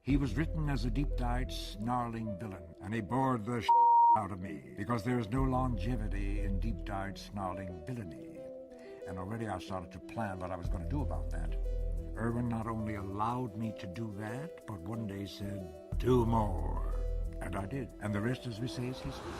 He was written as a deep-dyed, snarling villain, and he bored the out of me, because there is no longevity in deep-dyed, snarling villainy. And already I started to plan what I was going to do about that. Irwin not only allowed me to do that, but one day said, "Do more." And I did. And the rest, as we say, is history.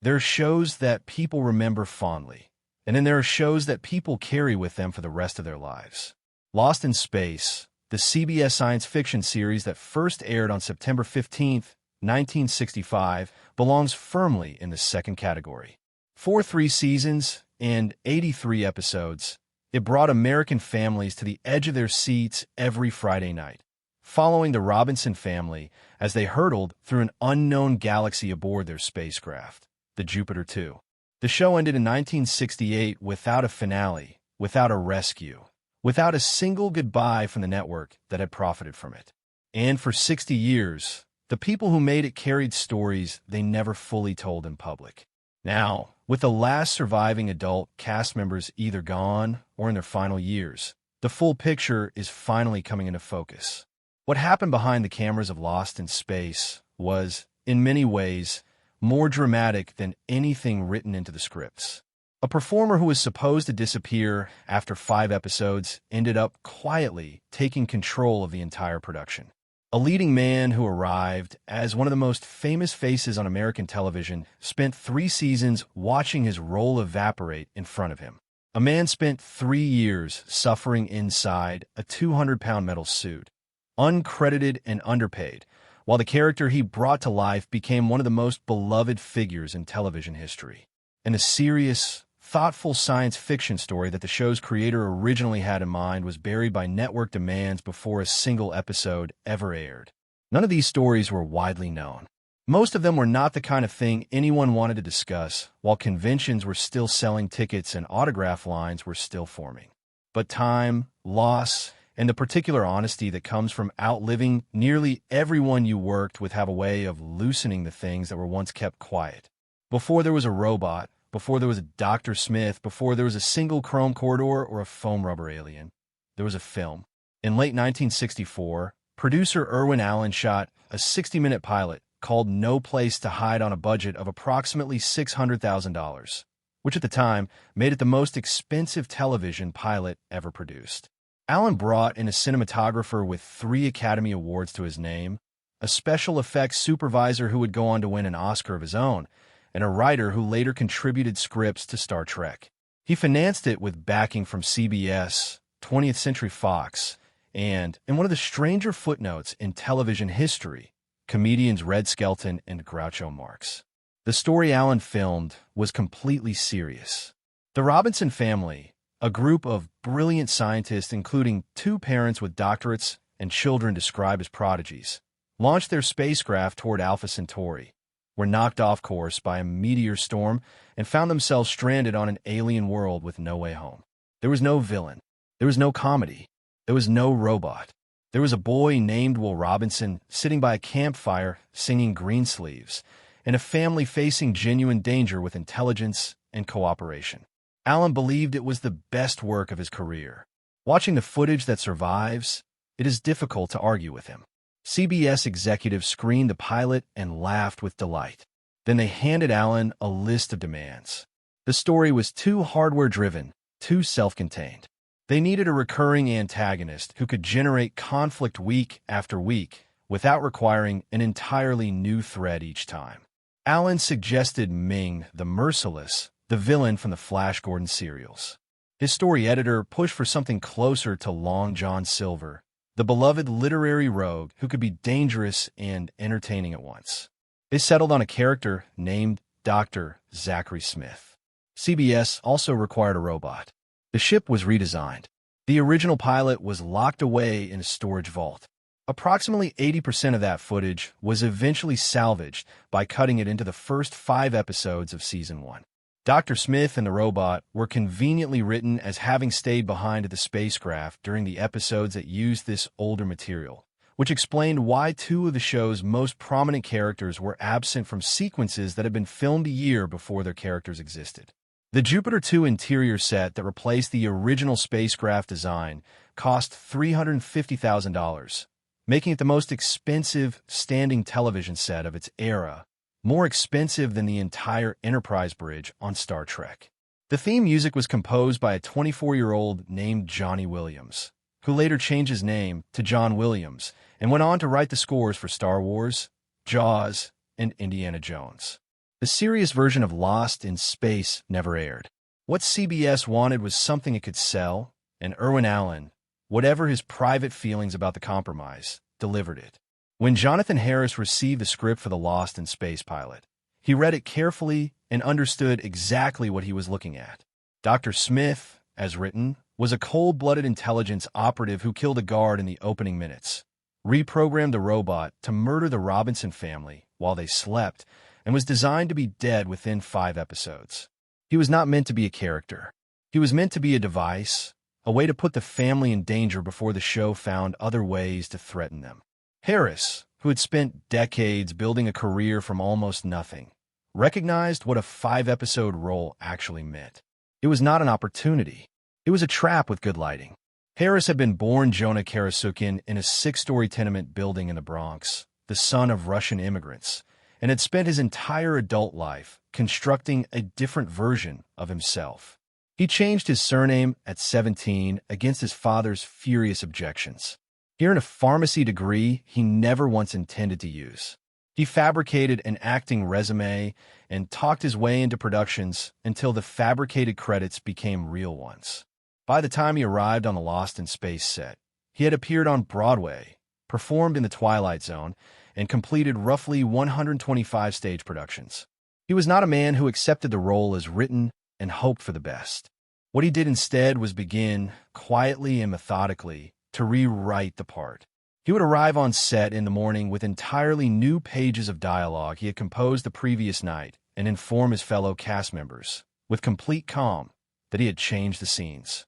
There are shows that people remember fondly, and then there are shows that people carry with them for the rest of their lives. Lost in Space, the CBS science fiction series that first aired on September 15th, 1965, belongs firmly in the second category. For 3 seasons and 83 episodes, it brought American families to the edge of their seats every Friday night, following the Robinson family as they hurtled through an unknown galaxy aboard their spacecraft, the Jupiter 2. The show ended in 1968 without a finale, without a rescue, without a single goodbye from the network that had profited from it. And for 60 years, the people who made it carried stories they never fully told in public. Now, with the last surviving adult cast members either gone or in their final years, the full picture is finally coming into focus. What happened behind the cameras of Lost in Space was, in many ways, more dramatic than anything written into the scripts. A performer who was supposed to disappear after 5 episodes ended up quietly taking control of the entire production. A leading man who arrived as one of the most famous faces on American television spent 3 seasons watching his role evaporate in front of him. A man spent 3 years suffering inside a 200-pound metal suit, uncredited and underpaid, while the character he brought to life became one of the most beloved figures in television history. And the serious, thoughtful science fiction story that the show's creator originally had in mind was buried by network demands before a single episode ever aired. None of these stories were widely known. Most of them were not the kind of thing anyone wanted to discuss, while conventions were still selling tickets and autograph lines were still forming. But time, loss, and the particular honesty that comes from outliving nearly everyone you worked with have a way of loosening the things that were once kept quiet. Before there was a robot, before there was a Dr. Smith, before there was a single chrome corridor or a foam rubber alien, there was a film. In late 1964, producer Irwin Allen shot a 60-minute pilot called No Place to Hide on a budget of approximately $600,000, which at the time made it the most expensive television pilot ever produced. Allen brought in a cinematographer with 3 Academy Awards to his name, a special effects supervisor who would go on to win an Oscar of his own, and a writer who later contributed scripts to Star Trek. He financed it with backing from CBS, 20th Century Fox, and, in one of the stranger footnotes in television history, comedians Red Skelton and Groucho Marx. The story Allen filmed was completely serious. The Robinson family, a group of brilliant scientists including 2 parents with doctorates and children described as prodigies, launched their spacecraft toward Alpha Centauri, were knocked off course by a meteor storm, and found themselves stranded on an alien world with no way home. There was no villain. There was no comedy. There was no robot. There was a boy named Will Robinson sitting by a campfire singing Greensleeves, and a family facing genuine danger with intelligence and cooperation. Allen believed it was the best work of his career. Watching the footage that survives, it is difficult to argue with him. CBS executives screened the pilot and laughed with delight. Then they handed Allen a list of demands. The story was too hardware-driven, too self-contained. They needed a recurring antagonist who could generate conflict week after week without requiring an entirely new thread each time. Allen suggested Ming, the Merciless, the villain from the Flash Gordon serials. His story editor pushed for something closer to Long John Silver, the beloved literary rogue who could be dangerous and entertaining at once. They settled on a character named Dr. Zachary Smith. CBS also required a robot. The ship was redesigned. The original pilot was locked away in a storage vault. Approximately 80% of that footage was eventually salvaged by cutting it into the first 5 episodes of Season 1. Dr. Smith and the robot were conveniently written as having stayed behind at the spacecraft during the episodes that used this older material, which explained why 2 of the show's most prominent characters were absent from sequences that had been filmed a year before their characters existed. The Jupiter 2 interior set that replaced the original spacecraft design cost $350,000, making it the most expensive standing television set of its era, more expensive than the entire Enterprise bridge on Star Trek. The theme music was composed by a 24-year-old named Johnny Williams, who later changed his name to John Williams and went on to write the scores for Star Wars, Jaws, and Indiana Jones. The serious version of Lost in Space never aired. What CBS wanted was something it could sell, and Irwin Allen, whatever his private feelings about the compromise, delivered it. When Jonathan Harris received the script for the Lost in Space pilot, he read it carefully and understood exactly what he was looking at. Dr. Smith, as written, was a cold-blooded intelligence operative who killed a guard in the opening minutes, reprogrammed the robot to murder the Robinson family while they slept, and was designed to be dead within 5 episodes. He was not meant to be a character. He was meant to be a device, a way to put the family in danger before the show found other ways to threaten them. Harris, who had spent decades building a career from almost nothing, recognized what a 5-episode role actually meant. It was not an opportunity. It was a trap with good lighting. Harris had been born Jonah Karasukin in a 6-story tenement building in the Bronx, the son of Russian immigrants, and had spent his entire adult life constructing a different version of himself. He changed his surname at 17 against his father's furious objections. He earned a pharmacy degree he never once intended to use. He fabricated an acting resume and talked his way into productions until the fabricated credits became real ones. By the time he arrived on the Lost in Space set, he had appeared on Broadway, performed in the Twilight Zone, and completed roughly 125 stage productions. He was not a man who accepted the role as written and hoped for the best. What he did instead was begin, quietly and methodically, to rewrite the part. He would arrive on set in the morning with entirely new pages of dialogue he had composed the previous night and inform his fellow cast members, with complete calm, that he had changed the scenes.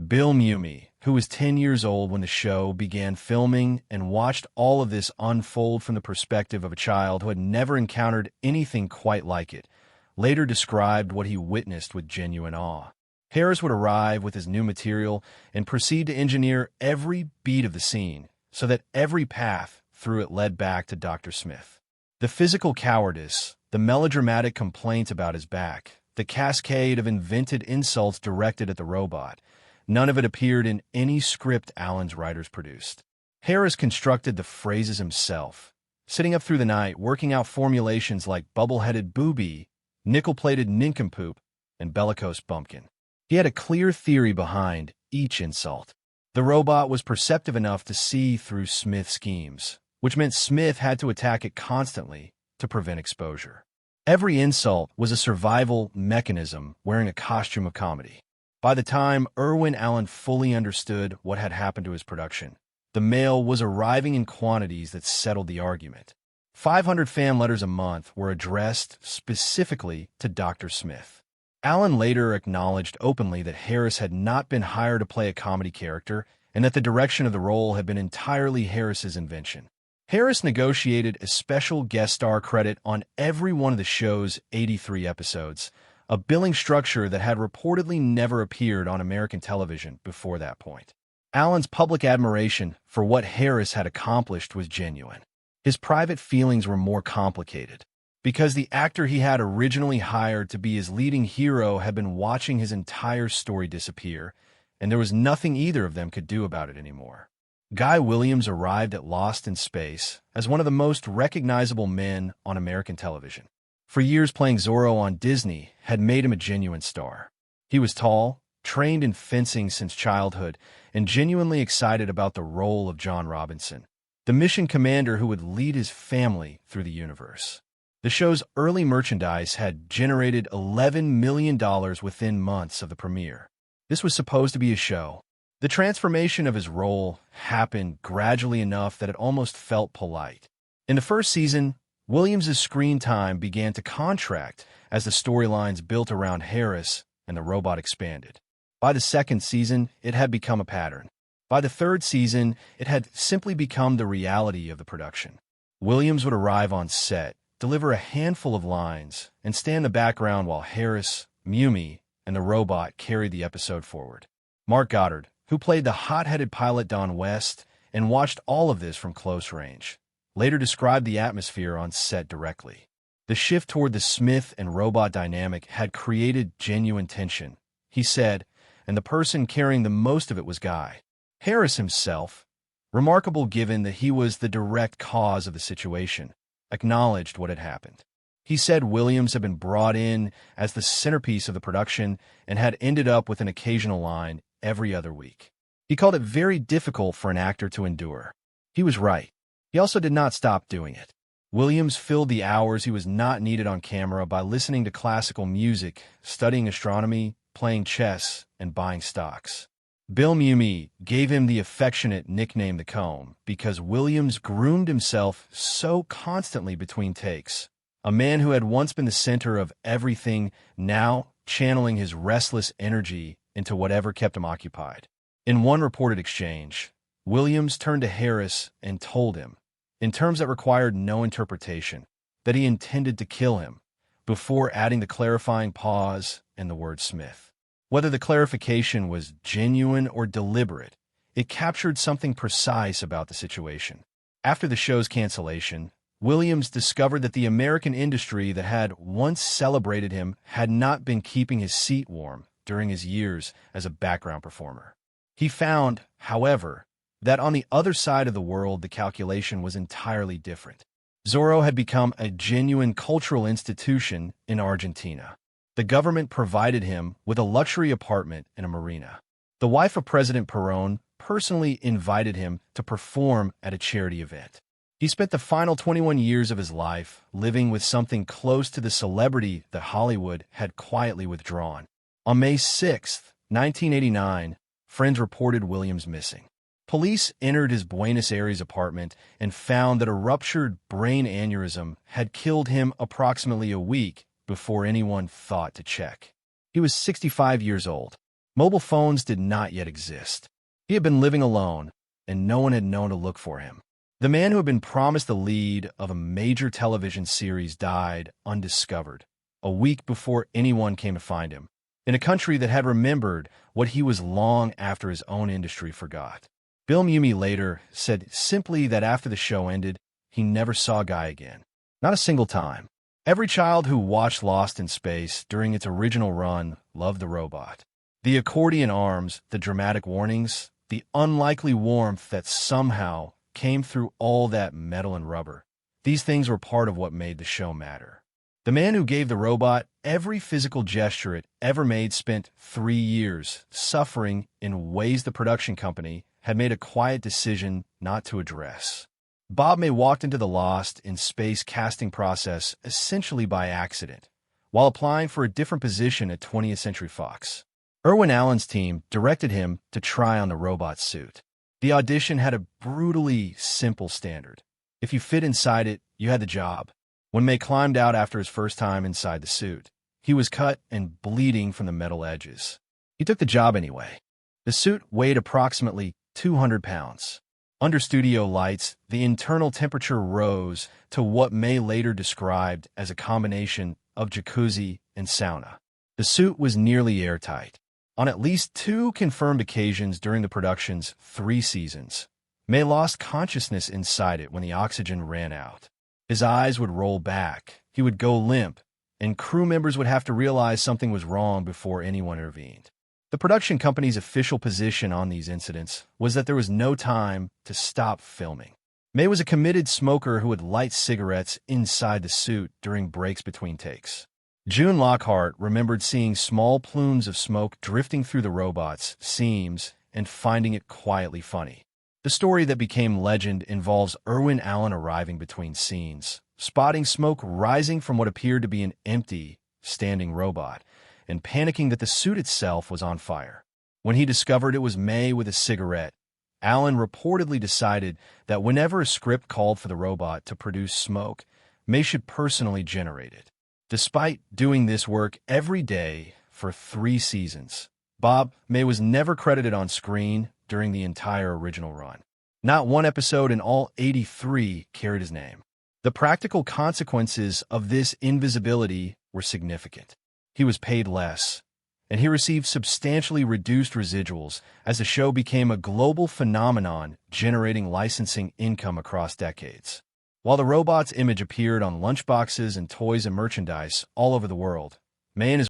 Bill Mumy, who was 10 years old when the show began filming and watched all of this unfold from the perspective of a child who had never encountered anything quite like it, later described what he witnessed with genuine awe. Harris would arrive with his new material and proceed to engineer every beat of the scene so that every path through it led back to Dr. Smith. The physical cowardice, the melodramatic complaints about his back, the cascade of invented insults directed at the robot, none of it appeared in any script Allen's writers produced. Harris constructed the phrases himself, sitting up through the night working out formulations like bubble-headed booby, nickel-plated nincompoop, and bellicose bumpkin. He had a clear theory behind each insult. The robot was perceptive enough to see through Smith's schemes, which meant Smith had to attack it constantly to prevent exposure. Every insult was a survival mechanism wearing a costume of comedy. By the time Irwin Allen fully understood what had happened to his production, the mail was arriving in quantities that settled the argument. 500 fan letters a month were addressed specifically to Dr. Smith. Allen later acknowledged openly that Harris had not been hired to play a comedy character and that the direction of the role had been entirely Harris's invention. Harris negotiated a special guest star credit on every one of the show's 83 episodes, a billing structure that had reportedly never appeared on American television before that point. Allen's public admiration for what Harris had accomplished was genuine. His private feelings were more complicated, because the actor he had originally hired to be his leading hero had been watching his entire story disappear, and there was nothing either of them could do about it anymore. Guy Williams arrived at Lost in Space as one of the most recognizable men on American television. For years playing Zorro on Disney had made him a genuine star. He was tall, trained in fencing since childhood, and genuinely excited about the role of John Robinson, the mission commander who would lead his family through the universe. The show's early merchandise had generated $11 million within months of the premiere. This was supposed to be a show. The transformation of his role happened gradually enough that it almost felt polite. In the first season, Williams' screen time began to contract as the storylines built around Harris and the robot expanded. By the second season, it had become a pattern. By the third season, it had simply become the reality of the production. Williams would arrive on set, deliver a handful of lines, and stay in the background while Harris, Mumy, and the robot carried the episode forward. Mark Goddard, who played the hot-headed pilot Don West, and watched all of this from close range. Later described the atmosphere on set directly. The shift toward the Smith and robot dynamic had created genuine tension, he said, and the person carrying the most of it was Guy Harris himself, remarkable given that he was the direct cause of the situation, acknowledged what had happened. He said Williams had been brought in as the centerpiece of the production and had ended up with an occasional line every other week. He called it very difficult for an actor to endure. He was right. He also did not stop doing it. Williams filled the hours he was not needed on camera by listening to classical music, studying astronomy, playing chess, and buying stocks. Bill Mumy gave him the affectionate nickname The Comb because Williams groomed himself so constantly between takes. A man who had once been the center of everything, now channeling his restless energy into whatever kept him occupied. In one reported exchange, Williams turned to Harris and told him, in terms that required no interpretation, that he intended to kill him, before adding the clarifying pause and the word Smith. Whether the clarification was genuine or deliberate, it captured something precise about the situation. After the show's cancellation, Williams discovered that the American industry that had once celebrated him had not been keeping his seat warm during his years as a background performer. He found, however, that on the other side of the world the calculation was entirely different. Zorro had become a genuine cultural institution in Argentina. The government provided him with a luxury apartment in a marina. The wife of President Perón personally invited him to perform at a charity event. He spent the final 21 years of his life living with something close to the celebrity that Hollywood had quietly withdrawn. On May 6, 1989, friends reported Williams missing. Police entered his Buenos Aires apartment and found that a ruptured brain aneurysm had killed him approximately a week before anyone thought to check. He was 65 years old. Mobile phones did not yet exist. He had been living alone, and no one had known to look for him. The man who had been promised the lead of a major television series died undiscovered, a week before anyone came to find him, in a country that had remembered what he was long after his own industry forgot. Bill Mumy later said simply that after the show ended, he never saw Guy again. Not a single time. Every child who watched Lost in Space during its original run loved the robot. The accordion arms, the dramatic warnings, the unlikely warmth that somehow came through all that metal and rubber. These things were part of what made the show matter. The man who gave the robot every physical gesture it ever made spent 3 years suffering in ways the production company had made a quiet decision not to address. Bob May walked into the Lost in Space casting process essentially by accident, while applying for a different position at 20th Century Fox. Irwin Allen's team directed him to try on the robot suit. The audition had a brutally simple standard. If you fit inside it, you had the job. When May climbed out after his first time inside the suit, he was cut and bleeding from the metal edges. He took the job anyway. The suit weighed approximately 200 pounds. Under studio lights, the internal temperature rose to what May later described as a combination of jacuzzi and sauna. The suit was nearly airtight. On at least 2 confirmed occasions during the production's 3 seasons, May lost consciousness inside it when the oxygen ran out. His eyes would roll back, he would go limp, and crew members would have to realize something was wrong before anyone intervened. The production company's official position on these incidents was that there was no time to stop filming. May was a committed smoker who would light cigarettes inside the suit during breaks between takes. June Lockhart remembered seeing small plumes of smoke drifting through the robot's seams and finding it quietly funny. The story that became legend involves Irwin Allen arriving between scenes, spotting smoke rising from what appeared to be an empty, standing robot, and panicking that the suit itself was on fire. When he discovered it was May with a cigarette, Allen reportedly decided that whenever a script called for the robot to produce smoke, May should personally generate it. Despite doing this work every day for 3 seasons, Bob May was never credited on screen during the entire original run. Not one episode in all 83 carried his name. The practical consequences of this invisibility were significant. He was paid less, and he received substantially reduced residuals as the show became a global phenomenon, generating licensing income across decades. While the robot's image appeared on lunchboxes and toys and merchandise all over the world, May and his